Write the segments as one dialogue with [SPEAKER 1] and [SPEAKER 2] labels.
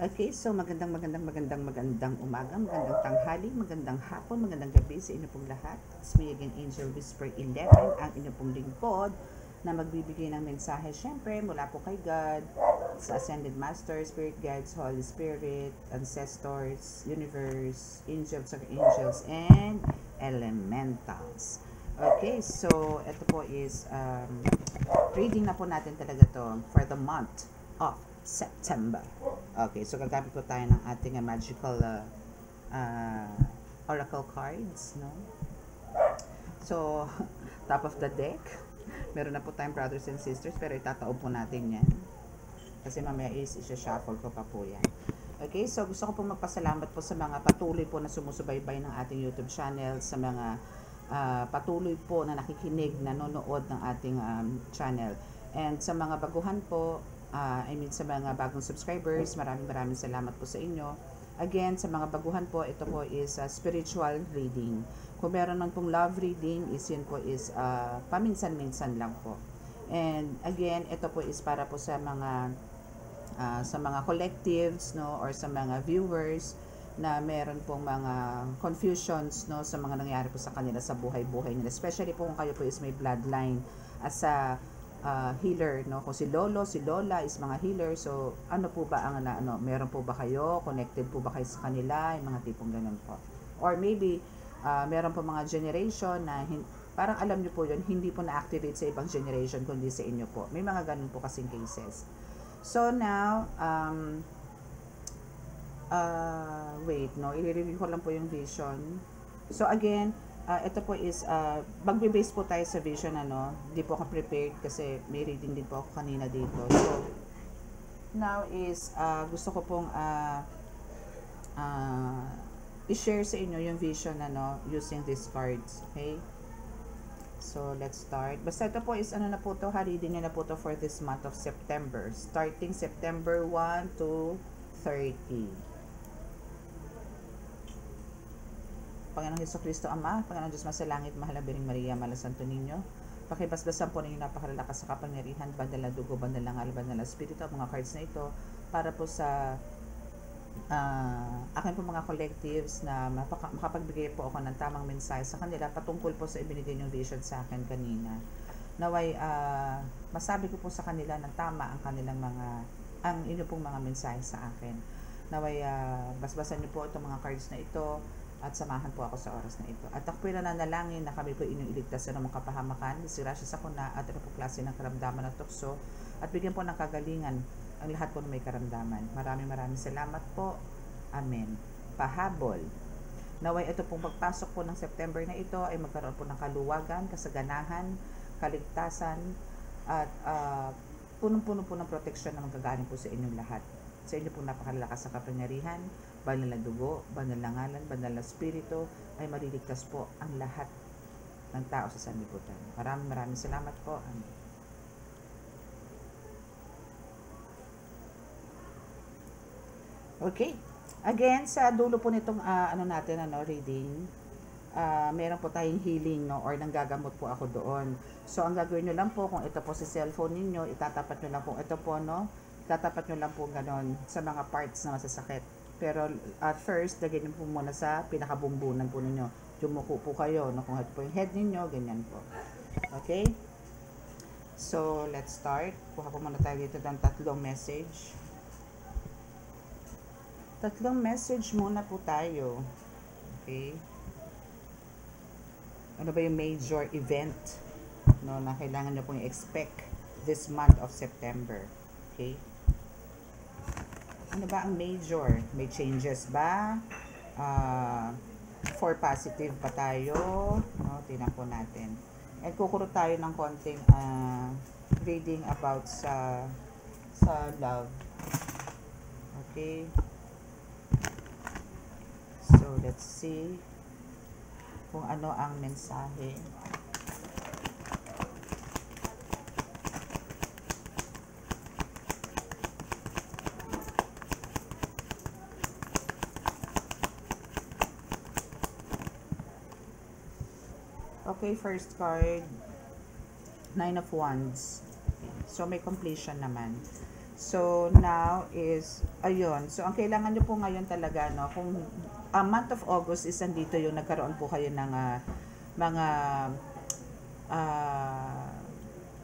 [SPEAKER 1] Okay, so magandang umaga, magandang tanghali, magandang hapon, magandang gabi sa inyo pong lahat. It's me again, Angel Whisper 11, ang inyo pong lingkod na magbibigay ng mensahe syempre mula po kay God, sa Ascended Master, Spirit Guides, Holy Spirit, Ancestors, Universe, Angels, and Elementals. Okay, so ito po is reading na po natin talaga to for the month of September. Okay, so gagamit po tayo ng ating magical oracle cards, no? So, top of the deck, meron na po tayong brothers and sisters, pero itataob po natin yan. Kasi mamaya isa-shuffle ko pa po yan. Okay, so gusto ko po magpasalamat po sa mga patuloy po na sumusubaybay ng ating YouTube channel, sa mga patuloy po na nakikinig, nanonood ng ating channel. And sa mga baguhan po, sa mga bagong subscribers, maraming salamat po sa inyo. Again, sa mga baguhan po, ito po is spiritual reading. Kung meron man pong love reading, yun po is paminsan-minsan lang po. And again, ito po is para po sa mga collectives, no, or sa mga viewers na meron pong mga confusions, no, sa mga nangyari po sa kanila sa buhay-buhay nila, especially po kung kayo po is may bloodline as a healer, no, kung si lolo, si lola is mga healer. So ano po ba ang meron po ba kayo, connected po ba kayo sa kanila, yung mga tipong ganun po, or maybe meron po mga generation na parang alam nyo po yun, hindi po na-activate sa ibang generation kundi sa inyo po. May mga ganun po kasing cases. So now, wait, no, i-review ko lang po yung vision. So again, ito po is, magbe-base po tayo sa vision, hindi po ako prepared kasi may reading din po ako kanina dito. So, now is, gusto ko pong, i-share sa inyo yung vision, using these cards, okay? So, let's start. Basta ito po is, na po to, reading na po to for this month of September. Starting September 1 to 30. Panginoong Hesukristo Ama, Panginoong Diyos Masalangit, Mahal na Biring Maria, Mahal na Santo Niño, pakibasbasan po ninyo napakalakas sa kapangyarihan, bandal na dugo, bandal na ngal, bandal na spirito, mga cards na ito, para po sa akin po mga collectives na makapagbigay po ako ng tamang mensahe sa kanila patungkol po sa ibinigay yung vision sa akin kanina. Naway, masabi ko po sa kanila ng tama ang inyo pong mga mensahe sa akin. Naway, basbasan niyo po itong mga cards na ito, at samahan po ako sa oras na ito. At ako po nananalangin na kami po inyong iligtas sa mga kapahamakan, disgrasya sa kuna, at ano po klase ng karamdaman at tukso, at bigyan po ng kagalingan ang lahat po na may karamdaman. Maraming salamat po. Amen. Pahabol. Naway ito pong pagpasok po ng September na ito ay magkaroon po ng kaluwagan, kasaganahan, kaligtasan, at punong-puno po ng proteksyon na magagaling po sa inyong lahat. Sa inyo pong napakalakas sa kapangyarihan, banal na dugo, banal na ngalan, banal na spirito, ay maliligtas po ang lahat ng tao sa sanlibutan. Maraming salamat po. Amen. Okay. Again, sa dulo po nitong reading, meron po tayong healing, no, or nanggagamot po ako doon. So ang gagawin nyo lang po, kung ito po si cellphone ninyo, itatapat nyo lang po ito po, no, tatapat nyo lang po ganon sa mga parts na masasakit. Pero at first, lagyan nyo po muna sa pinakabumbunan po ninyo. Jumuko po kayo, no? Kung ito po yung head ninyo, ganyan po. Okay? So, let's start. Kuha po muna tayo dito ng tatlong message. Tatlong message muna po tayo. Okay? Ano ba yung major event, no, na kailangan nyo pong expect this month of September? Okay? Ano ba ang major? May changes ba? For positive pa tayo? No, tingnan po natin. At kukurot tayo ng konting reading about sa love. Okay? So, let's see kung ano ang mensahe. Okay, first card, 9 of Wands. Okay. So, may completion naman. So, now is, ayun. So, ang kailangan nyo po ngayon talaga, no, kung month of August is andito yung nagkaroon po kayo ng mga ah,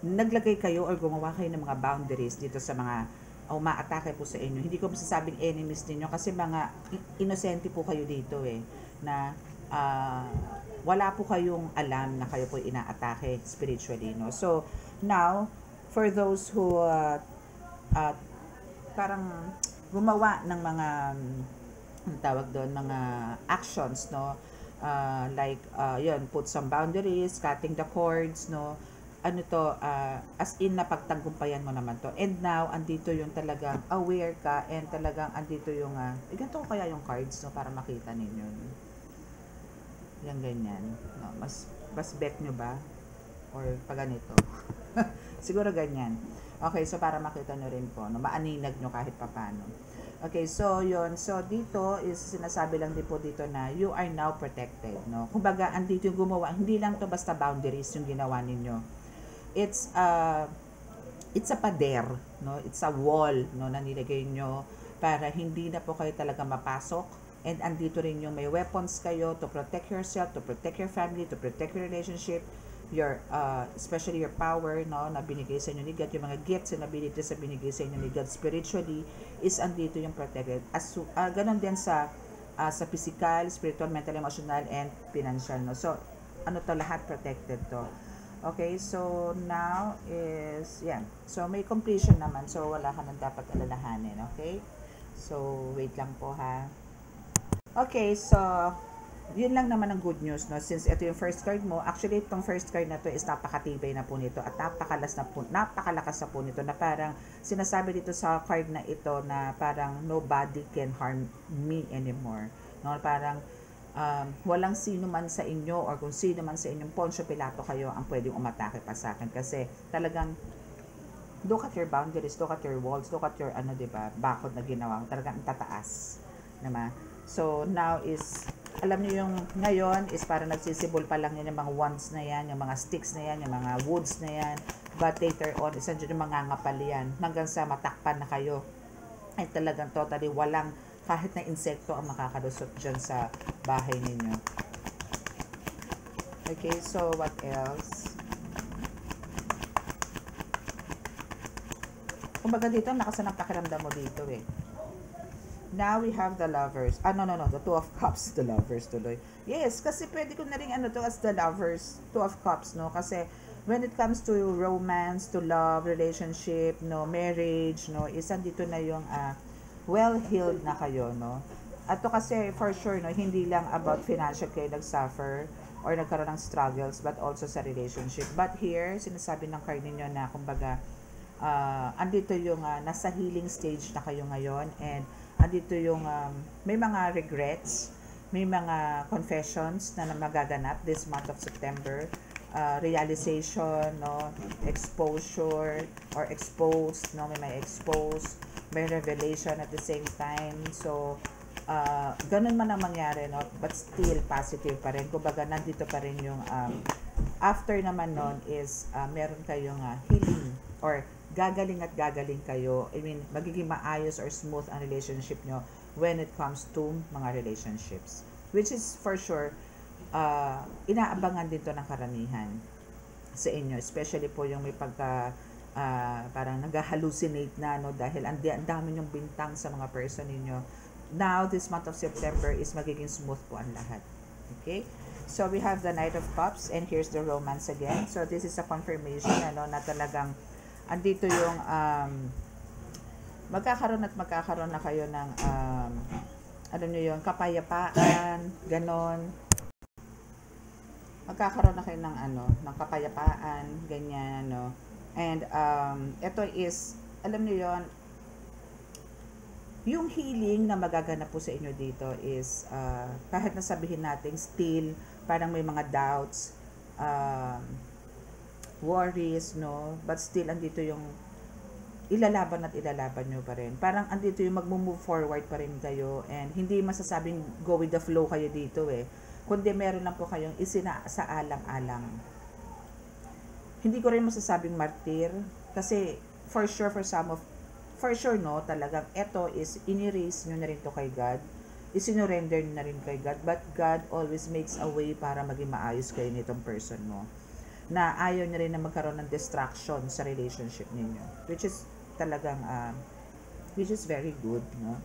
[SPEAKER 1] naglagay kayo or gumawa kayo ng mga boundaries dito sa mga umaatake po sa inyo. Hindi ko masasabing enemies ninyo kasi mga inosente po kayo dito na wala po kayong alam na kayo po inaatake spiritually, no? So, now, for those who uh, parang gumawa ng mga tawag doon, mga actions, no, like yun, put some boundaries, cutting the cords, no, ano to, as in na pagtagumpayan mo naman to. And now andito yung talagang aware ka, and talagang andito yung ganito ko kaya yung cards, no, para makita ninyo, no? Yan ganyan, no, mas bet nyo ba or pag ganito? Siguro ganyan. Okay, so para makita nyo rin po, no, maaninag nyo kahit papano. Okay, so yun. So dito is sinasabi lang din po dito na you are now protected, no? Kumbaga andito yung gumawa, hindi lang to basta boundaries yung ginawa ninyo. It's a pader, no? It's a wall, no, na nilagay nyo para hindi na po kayo talaga mapasok. And andito rin yung may weapons kayo to protect yourself, to protect your family, to protect your relationship, your especially your power, no, na binigay sa inyo ni God, yung mga gifts and abilities na binigay sa inyo ni God spiritually is andito yung protected. As ganun din sa physical, spiritual, mental, emotional, and financial, no. So ano to, lahat protected to. Okay, so now is yan. So may completion naman, so wala ka nang dapat alalahanin. Okay, so wait lang po ha. Okay, so yun lang naman ang good news, no? Since ito yung first card mo, actually itong first card na to is napakatibay na po nito at napakalakas na po nito, na parang sinasabi dito sa card na ito na parang nobody can harm me anymore, no? Parang walang sino man sa inyo or kung sino man sa inyong Poncio Pilato kayo ang pwedeng umatake pa sa akin, kasi talagang look at your boundaries, look at your walls, look at your diba, bakod na ginawa, talagang tataas, diba? So now is, alam niyo yung ngayon is para nagsisibol pa lang yan yung mga wands na yan, yung mga sticks na yan, yung mga woods na yan, but later on is andyan yung mga ngapal yan hanggang sa matakpan na kayo ay talagang totally walang kahit na insekto ang makakalusot dyan sa bahay ninyo. Okay, so what else? Kumbaga dito, nakasanang pakiramdam mo dito Now we have the lovers. No, the two of cups, the lovers tuloy. Yes, kasi pwede ko na rin to as the lovers, two of cups, no? Kasi when it comes to romance, to love, relationship, no, marriage, no, is andito na yung well-healed na kayo, no? At to kasi for sure, no, hindi lang about financial kayo nag-suffer or nagkaroon ng struggles, but also sa relationship. But here, sinasabi ng card ninyo na kumbaga andito yung nasa healing stage na kayo ngayon, and andito yung may mga regrets, may mga confessions na magaganap this month of September, realization, no, exposure or exposed, no, may expose, may revelation at the same time. So ganun man ang mangyari, no, but still positive pa rin. Kumbaga nandito pa rin yung after naman nun is meron kayong healing, or gagaling at gagaling kayo. I mean, magiging maayos or smooth ang relationship nyo when it comes to mga relationships. Which is for sure, inaabangan din to ng karamihan sa inyo. Especially po yung may pagka, parang nag-hallucinate na, no? Dahil ang dami yung bintang sa mga person ninyo. Now, this month of September is magiging smooth po ang lahat. Okay? So, we have the Knight of Cups, and here's the romance again. So, this is a confirmation, na talagang andito yung magkakaroon na kayo ng yung kapayapaan, ganon. Magkakaroon na kayo ng ng kapayapaan, ganyan, no. And ito is, alam niyo yon, yung healing na magaganap po sa inyo dito is kahit na sabihin natin still parang may mga doubts, worries, no, but still andito yung ilalaban nyo pa rin. Parang andito yung magmo-move forward pa rin kayo, and hindi masasabing go with the flow kayo dito kundi meron lang po kayong isinasaalang-alang. Hindi ko rin masasabing martir, kasi for sure for some of for sure, no, talagang ito is inirace nyo na rin to kay God, isinurrender nyo na rin kay God, but God always makes a way para maging maayos kayo nitong person mo, na ayaw niya rin na magkaroon ng distraction sa relationship ninyo, which is talagang, which is very good, no.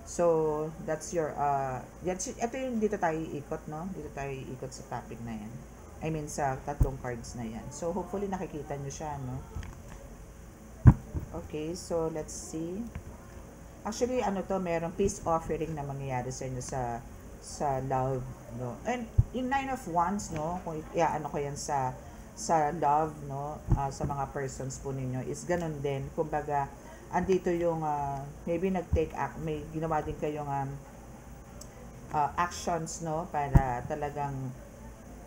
[SPEAKER 1] So, that's your, ito yung dito tayo iikot, no? Dito tayo iikot sa topic na yan. I mean, sa tatlong cards na yan. So, hopefully nakikita nyo siya, no? Okay, so let's see. Actually, ano to, merong peace offering na mangyayari sa inyo sa love, no? And yung 9 of Wands, no? Kung ano ko yan sa love, no? Sa mga persons po ninyo is ganun din. Kumbaga, andito yung maybe may ginawa din kayong actions, no, para talagang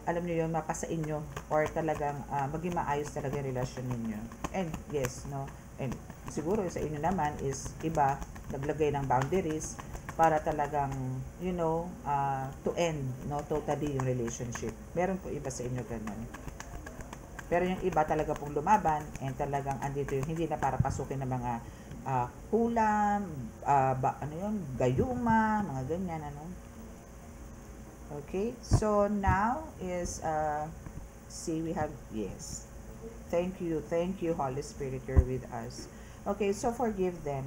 [SPEAKER 1] alam niyo yun, mapasa inyo or talagang maging maayos talaga yung relasyon ninyo. And yes, no, and siguro sa inyo naman is iba naglagay ng boundaries para talagang you know to end, no, totally yung relationship. Meron po iba sa inyo ganun. Pero yung iba talaga pong lumaban and talagang andito yung hindi na para pasukin ng mga kulam, ano yun, gayuma, mga ganyan, ano. Okay, so now is, see, we have, yes. Thank you, Holy Spirit, you're with us. Okay, so forgive them,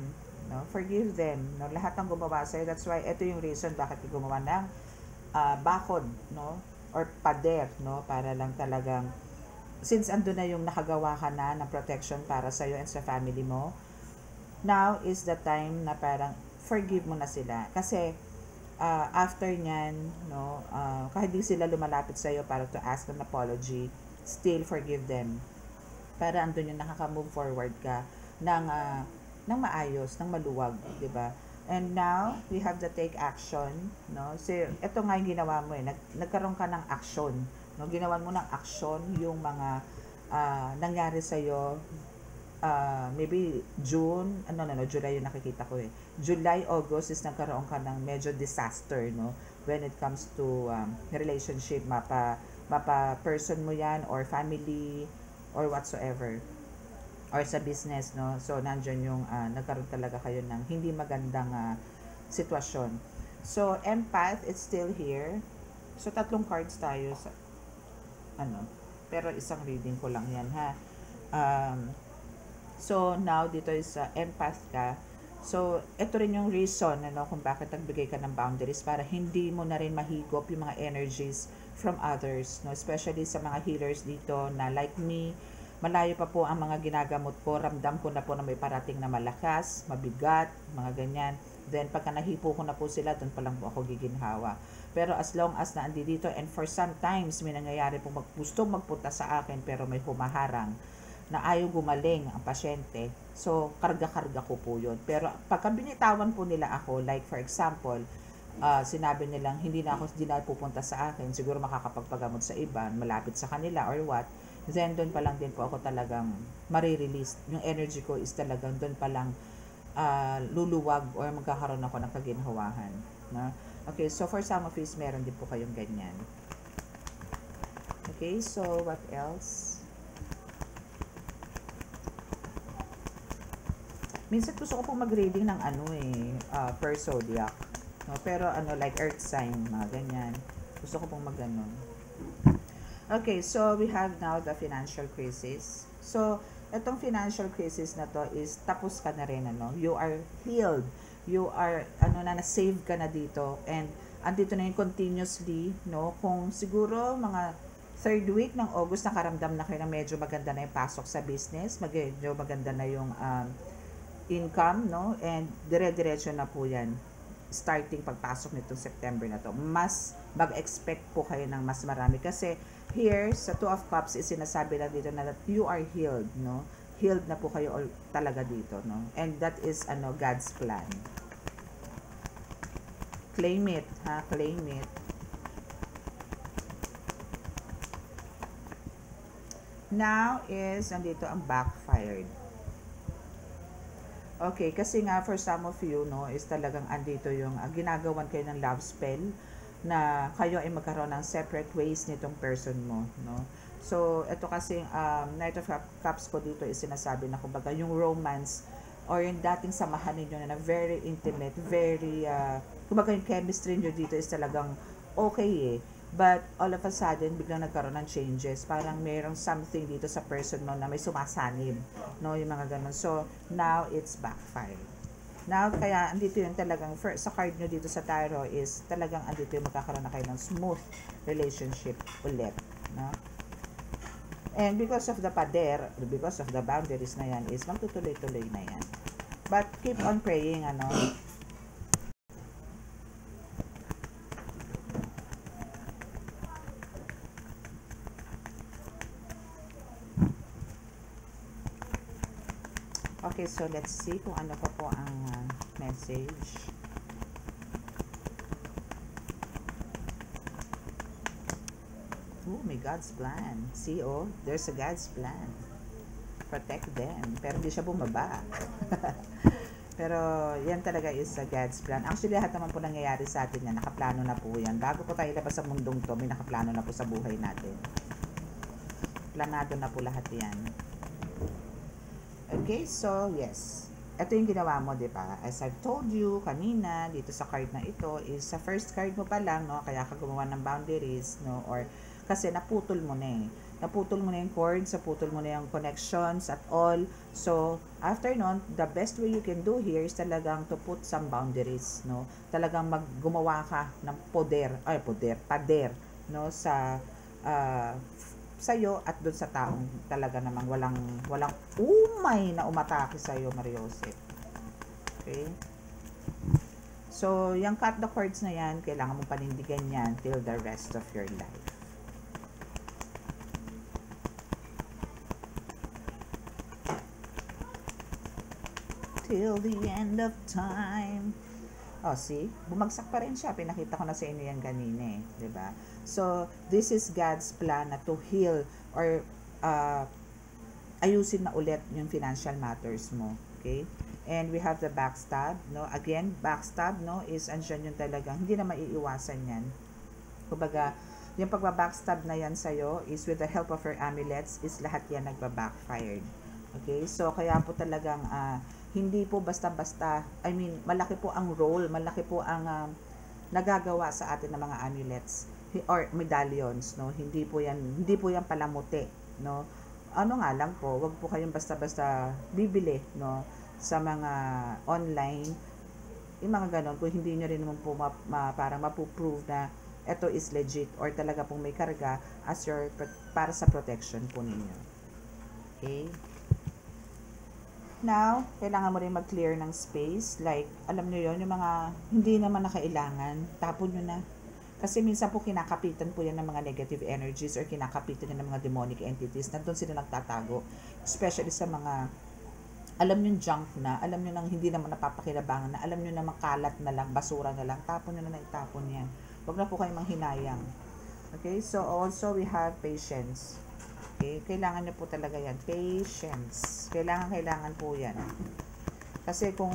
[SPEAKER 1] no? Forgive them, no? Lahat ng gumawa sa'yo, that's why, ito yung reason bakit gumawa ng bakod, no? Or pader, no? Para lang talagang since ando na yung nakagawa ka na ng protection para sa iyo and sa family mo, now is the time na parang forgive mo na sila. Kasi after nyan, no, kahit di sila lumalapit sa iyo para to ask an apology, still forgive them. Para andun yung nakaka-move forward ka ng maayos, ng maluwag, di ba? And now, we have to take action, no? So, ito nga yung ginawa mo eh, nagkaroon ka ng action, no, ginawan mo ng action yung mga nangyari sa iyo maybe June, July yung nakikita ko eh. July, August is nagkaroon ka ng medyo disaster, no, when it comes to relationship, mapa person mo yan or family or whatsoever or sa business, no. So nandiyan yung nagkaroon talaga kayo ng hindi magandang sitwasyon. So empath, it's still here. So tatlong cards tayo sa pero isang reading ko lang yan, ha. So now dito is empath ka. So ito rin yung reason, ano, kung bakit nagbigay ka ng boundaries, para hindi mo na rin mahigop yung mga energies from others, no, especially sa mga healers dito na like me, malayo pa po ang mga ginagamot ko, ramdam ko na po na may parating na malakas, mabigat, mga ganyan. Then pagka nahipo ko na po sila, doon pa lang po ako giginhawa. Pero as long as na andi dito, and for sometimes may nangyayari pong gustong magpunta sa akin pero may humaharang na ayaw gumaling ang pasyente, so karga-karga ko po yun. Pero pagka binitawan po nila ako, like for example, sinabi nilang hindi na pupunta sa akin, siguro makakapagpagamot sa iba, malapit sa kanila or what, then doon pa lang din po ako talagang marirelease. Yung energy ko is talagang doon pa lang luluwag or magkakaroon ako ng kaginhawahan, no? Okay, so for some of you, meron din po kayong ganyan. Okay, so what else? Minsan gusto ko pong mag-reading ng per zodiac, no? Pero like earth sign, mga ganyan. Gusto ko pong mag-ganon. Okay, so we have now the financial crisis. So, itong financial crisis na to is tapos ka na rin, ano? You are healed. You are, na-save ka na dito. And, andito na yung continuously, no? Kung siguro, mga 3rd week ng August, nakaramdam na kayo na medyo maganda na yung pasok sa business. Medyo maganda na yung income, no? And, dire-diretso na po yan. Starting pagpasok nitong September na to. Mas mag-expect po kayo ng mas marami. Kasi, here, sa 2 of Cups, is sinasabi na dito na that you are healed, no? Healed na po kayo talaga dito, no? And that is, God's plan. Claim it, ha? Claim it. Now is, andito ang backfired. Okay, kasi nga, for some of you, no, is talagang andito yung, ginagawan kayo ng love spell, na kayo ay magkaroon ng separate ways nitong person mo, no? So, ito kasi, Knight of Cups ko dito is sinasabi na kumbaga yung romance or yung dating samahan ninyo na very intimate, very, kumbaga yung chemistry nyo dito is talagang okay eh. But all of a sudden, biglang nagkaroon ng changes. Parang mayroong something dito sa person mo na may sumasanib. No, yung mga ganun. So, now it's backfired. Now, kaya andito yung talagang, first, sa card nyo dito sa tarot is talagang andito yung magkakaroon na kayo ng smooth relationship ulit. No? And because of the pader, because of the boundaries na yan, is magtutuloy-tuloy na yan. But keep on praying, ano. Okay, so let's see kung ano pa po ang message. Oh, may God's plan. See, oh, there's a God's plan. Protect them. Pero hindi siya bumaba. Pero yan talaga is a God's plan. Actually, lahat naman po nangyayari sa atin yan. Nakaplano na po yan. Bago po tayo labas sa mundong to, may nakaplano na po sa buhay natin. Planado na po lahat yan. Okay, so yes. Ito yung ginawa mo, di ba? As I've told you kanina, dito sa card na ito, is sa first card mo pa lang, no? Kaya ka gumawa ng boundaries, no? Or kasi naputol mo na eh. Naputol mo na yung cords, naputol mo na yung connections at all. So, after nun, the best way you can do here is talagang to put some boundaries, no? Talagang gumawa ka ng pader, no? Sa'yo at doon sa taong talaga namang walang umay na umatake sa'yo, Mariosep. Okay? So, yung cut the cords na yan, kailangan mong panindigan yan till the rest of your life. Till the end of time. Oh, see? Bumagsak pa rin siya. Pinakita ko na sa inyo yan kanina eh. Diba? So, this is God's plan na to heal or ayusin na ulit yung financial matters mo. Okay? And we have the backstab, no? Again, backstab, no, is andyan yung talagang, hindi na maiiwasan yan. Kumbaga, yung pagbabackstab na yan sa'yo is with the help of her amulets, is lahat yan nagbabackfired. Okay? So, kaya po talagang, hindi po basta-basta, I mean, malaki po ang role, malaki po ang nagagawa sa atin ng mga amulets or medallions, no? Hindi po yan palamuti, no? Ano nga lang po, wag po kayong basta-basta bibili, no? Sa mga online, yung mga ganon, kung hindi nyo rin naman po parang mapuprove na ito is legit or talaga pong may karga as para sa protection po ninyo. Okay? Now, kailangan mo rin mag-clear ng space. Like, alam nyo yon yung mga hindi naman nakailangan, tapon nyo na. Kasi minsan po kinakapitan po yan ng mga negative energies or kinakapitan yan ng mga demonic entities. Nandun sila nagtatago. Especially sa mga, alam nyo junk na, alam nyo nang hindi naman napapakinabangan na, alam nyo na makalat na lang, basura na lang, tapon nyo na itapon yan. Huwag na po kayong manghinayang. Okay, so also we have patience. Okay, kailangan nyo po talaga yan. Patience. Kailangan po yan. Kasi kung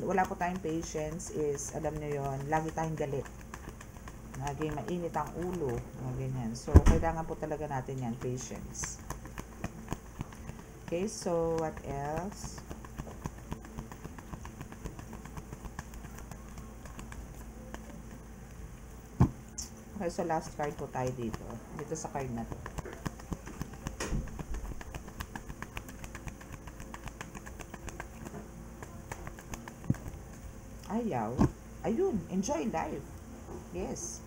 [SPEAKER 1] wala po tayong patience is, alam nyo yon, lagi tayong galit. Lagi mainit ang ulo. Mga ganyan. So, kailangan po talaga natin yan. Patience. Okay, so what else? Okay, so last card po tayo dito. Dito sa card na to. Ayaw. Ayun, enjoy life. Yes.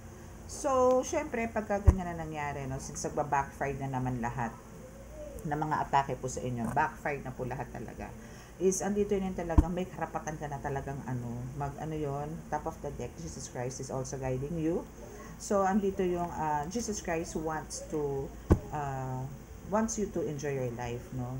[SPEAKER 1] So, syempre, pagka ganyan na nangyari, no, since nagba-backfire na naman lahat ng mga atake po sa inyo, backfire na po lahat talaga, is andito yun talagang may karapatan ka na talagang yon, top of the deck, Jesus Christ is also guiding you. So, andito yung Jesus Christ wants you to enjoy your life, no?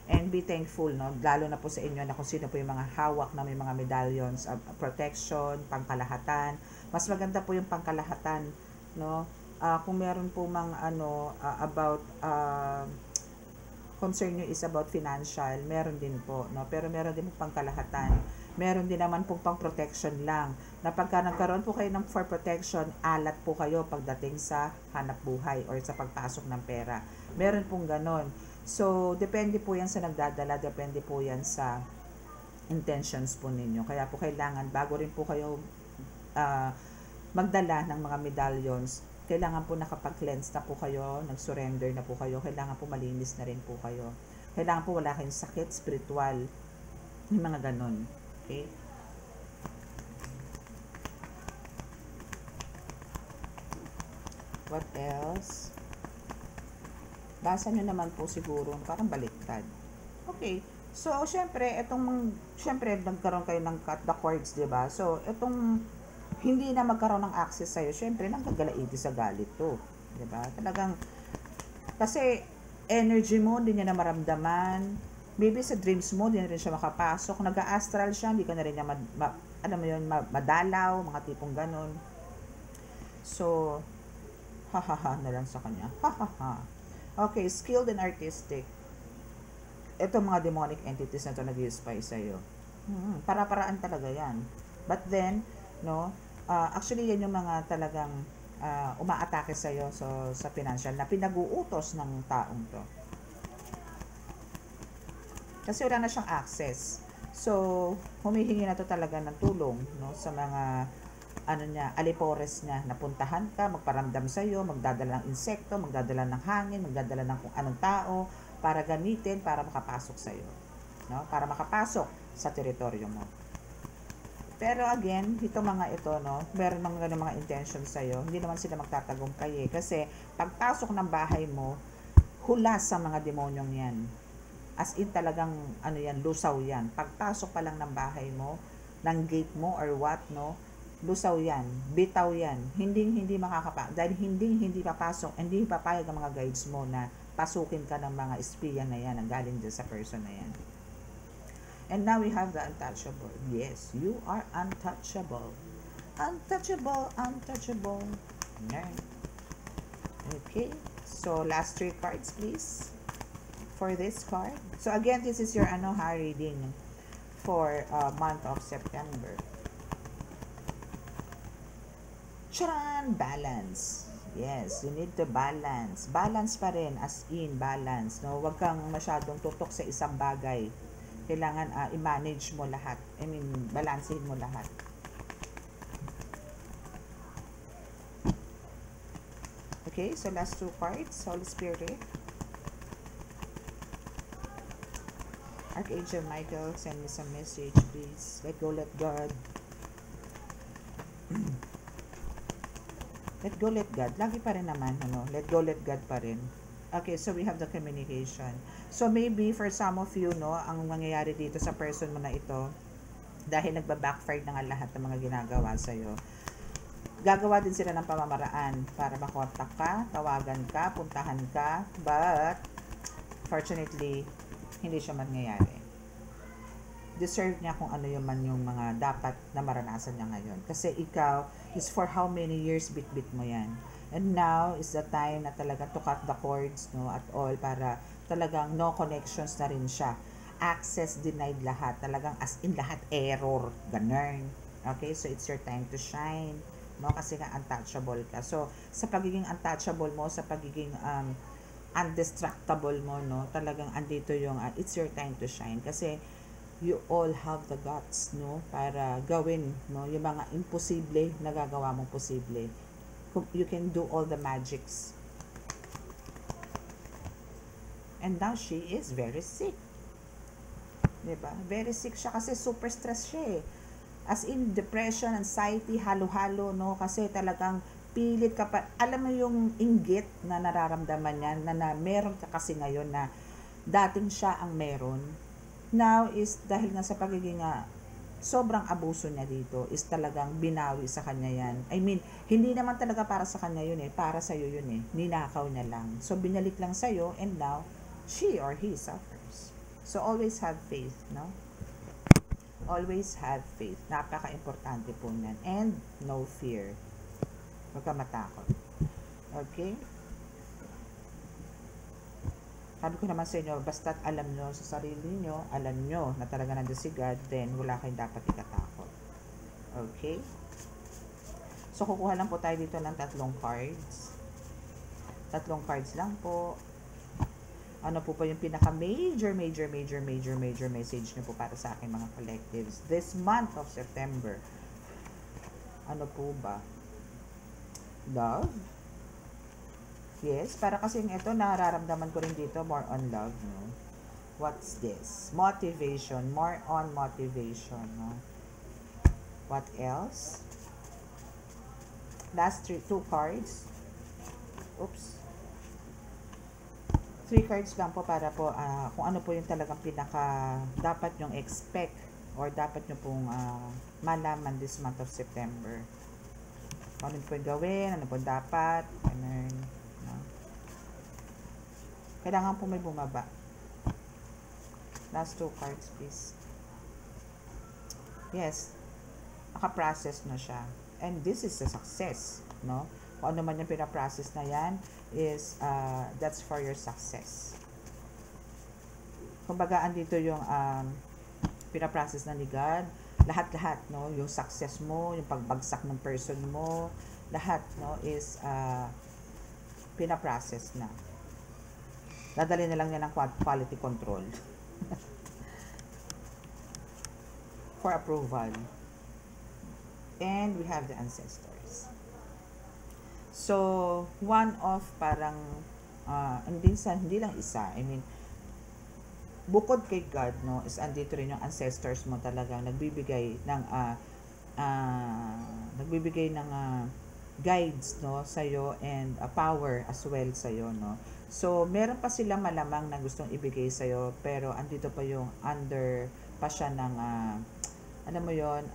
[SPEAKER 1] And be thankful, no? Lalo na po sa inyo na kung sino po yung mga hawak na may mga medallions, protection, pangkalahatan. Mas maganda po yung pangkalahatan, no? Kung meron po mang about concern nyo is about financial, meron din po, no? Pero meron din po pangkalahatan. Meron din naman pong pang protection lang. Na pagka nagkaroon po kayo ng for protection, alat po kayo pagdating sa hanap buhay or sa pagpasok ng pera. Meron pong ganon. So, depende po yan sa nagdadala, depende po yan sa intentions po ninyo. Kaya po kailangan, bago rin po kayo magdala ng mga medallions, kailangan po nakapag-cleanse na po kayo, nag-surrender na po kayo, kailangan po malinis na rin po kayo. Kailangan po wala kayong sakit, spiritual, yung mga ganon. Okay? What else? Basa nyo naman po siguro, parang baliktad. Okay. So, syempre, nagkaroon kayo ng cut the cords, diba? So, itong hindi na magkaroon ng access sa'yo, syempre, nanggagalaiti sa galit to. Diba? Talagang, kasi, energy mo, hindi niya na maramdaman. Maybe sa dreams mo, hindi na rin siya makapasok. Nag-astral siya, hindi ka na rin niya, alam mo yun, madalaw, mga tipong ganon. So, ha-ha-ha na lang sa kanya. Ha-ha-ha. Okay, skilled and artistic. Ito mga demonic entities na ito nag-spy sa'yo. Para-paraan talaga yan. But then, no, actually yan yung mga talagang umaatake sa'yo sa financial na pinag-uutos ng taong to. Kasi wala na siyang access. So, humihingi na to talaga ng tulong, no, sa mga alipores niya, napuntahan ka, magparamdam sa'yo, magdadala ng insekto, magdadala ng hangin, magdadala ng kung anong tao, para gamitin, para makapasok sa'yo. No? Para makapasok sa teritoryo mo. Pero again, ito mga ito, no, meron mga intention sa'yo, hindi naman sila magtatagumpay kasi pagpasok ng bahay mo, hula sa mga demonyong yan. As in talagang, lusaw yan. Pagpasok pa lang ng bahay mo, ng gate mo or what, no, lusaw yan, bitaw yan, hindi makakapasok, dahil hindi papasok, hindi papayag ang mga guides mo na pasukin ka ng mga espiya na yan, ang galing dyan sa person na yan. And now we have the untouchable. Yes, you are untouchable. Untouchable, untouchable. Okay, so last 3 cards please for this card. So again, this is your reading for month of September. Charan! Balance. Yes, you need to balance. Balance pa rin, as in balance. No? Huwag kang masyadong tutok sa isang bagay. Kailangan i-manage mo lahat. Balansehin mo lahat. Okay, so last 2 cards. Holy Spirit. Archangel Michael, send me some message, please. Let go, let God. Let go, let God. Lagi pa rin naman, let go, let God pa rin. Okay, so we have the communication. So maybe for some of you, ang mangyayari dito sa person mo na ito, dahil nagba-backfire na nga lahat ng mga ginagawa sa'yo, gagawa din sila ng pamamaraan para makontak ka, tawagan ka, puntahan ka, but fortunately, hindi siya mangyayari. Deserve niya kung ano yung mga dapat na maranasan niya ngayon. Kasi ikaw, is for how many years bit-bit mo yan. And now is the time na talaga to cut the cords, at all, para talagang no connections na rin siya. Access denied lahat. Talagang as in lahat error. Ganun. Okay, so it's your time to shine. Kasi nga untouchable ka. So, sa pagiging untouchable mo, sa pagiging undistractable mo, talagang andito yung it's your time to shine. Kasi you all have the guts, para gawin, yung mga imposible na gagawa mong posible. You can do all the magics. And now she is very sick. Diba? Very sick siya kasi super stress siya As in depression, anxiety, halo-halo, kasi talagang pilit ka pa. Alam mo yung inggit na nararamdaman niya, na meron ka kasi ngayon na dating siya ang meron. Now is dahil nga sa pagiging sobrang abuso niya dito is talagang binawi sa kanya yan. I mean, hindi naman talaga para sa kanya yun para sa iyo yun ninakaw niya lang. So binalik lang sa iyo and now she or he suffers. So always have faith, Always have faith. Napaka-importante po niyan. And no fear. Huwag ka matakot. Okay? Sabi ko naman sa inyo, basta't alam nyo sa sarili nyo, alam nyo na talaga nandun si God, then wala kayong dapat ikatakot. Okay? So, kukuha lang po tayo dito ng 3 cards. 3 cards lang po. Ano po yung pinaka major message nyo po para sa aking mga collectives this month of September? Ano po ba? Love? Yes, para kasing ito, nararamdaman ko rin dito, more on love, no? What's this? Motivation, more on motivation, no? What else? Last 2 cards. Oops. 3 cards lang po para po kung ano po yung talagang pinaka dapat nyong expect or dapat nyo pong malaman this month of September. Ano po yung gawin, ano po dapat, ganun. No? Kailangan po may bumaba. Last 2 cards, please. Yes. Naka-process na siya. And this is a success, no? Kung ano man yung pinaprocess na yan is that's for your success. Kumbaga, andito yung pinaprocess na ni God, lahat-lahat, no? Yung success mo, yung pagbagsak ng person mo, lahat, no, is pinaprocess na. Dadali na lang niya ng quality control for approval. And we have the ancestors. So, one of parang hindi lang isa. I mean, bukod kay God, no, is andito rin yung ancestors mo talagang nagbibigay ng guides, no, sa iyo, and power as well sa iyo, no. So, meron pa silang malamang na gustong ibigay sa iyo, pero andito pa yung under pa siya ng alam mo yon,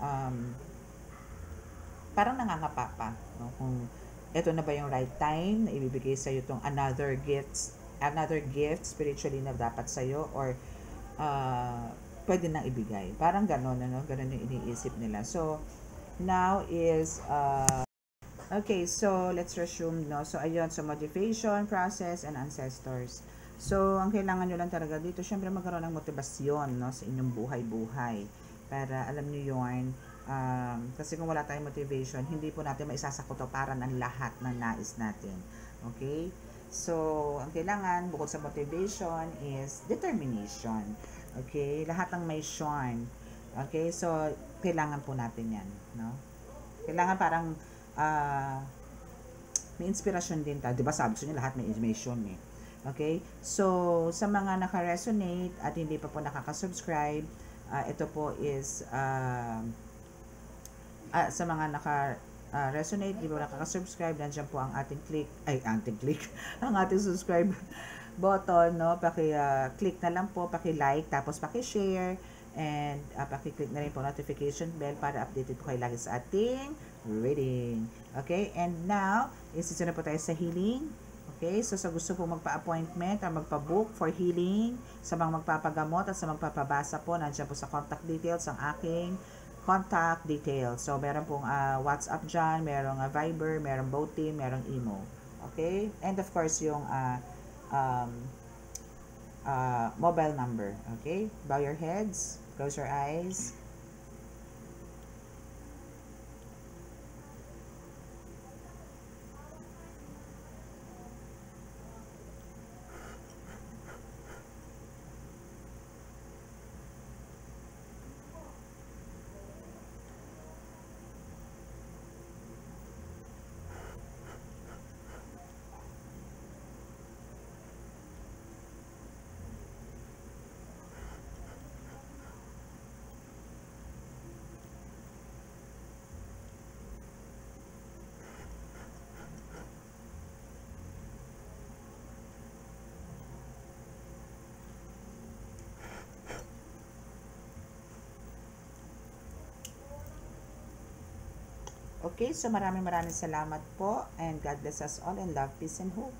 [SPEAKER 1] parang nangangapa pa, no, kung eto na ba yung right time na ibibigay sa iyo tong another gift spiritually na dapat sa iyo, or pwede nang ibigay. Parang gano'n, ano? Gano'n yung iniisip nila. So, now is okay, so let's resume, no? So, ayun, so motivation, process, and ancestors. So, ang kailangan nyo lang talaga dito, syempre magkaroon ng motivasyon, no, sa inyong buhay-buhay. Para alam nyo yun, kasi kung wala tayong motivation, hindi po natin maisasakutuparan ang lahat ng nais natin. Okay? So, ang kailangan, bukod sa motivation, is determination. Okay? Lahat ng may shine. Okay? So, kailangan po natin yan. No? Kailangan parang, may inspirasyon din tayo. Diba sabi ko nyo, lahat may inspiration eh. Okay? So, sa mga naka-resonate at hindi pa po nakaka-subscribe, ito po is, sa mga naka-resonate, di ba nakaka-subscribe, nandiyan po ang ating ang ating subscribe button, no? Paki-click na lang po, paki-like, tapos paki-share, and paki-click na rin po notification bell para updated po kayo lagi sa ating reading. Okay? And now, isisunod na po tayo sa healing. Okay, so sa gusto po magpa-appointment or magpa-book for healing, sa mga magpapagamot at sa magpapabasa po, nandiyan po sa contact details ang aking contact details. So, meron pong WhatsApp dyan, merong Viber, merong Boteam, merong Imo. Okay? And of course, yung mobile number. Okay? Bow your heads, close your eyes. Okay, so maraming salamat po, and God bless us all, and love, peace, and hope.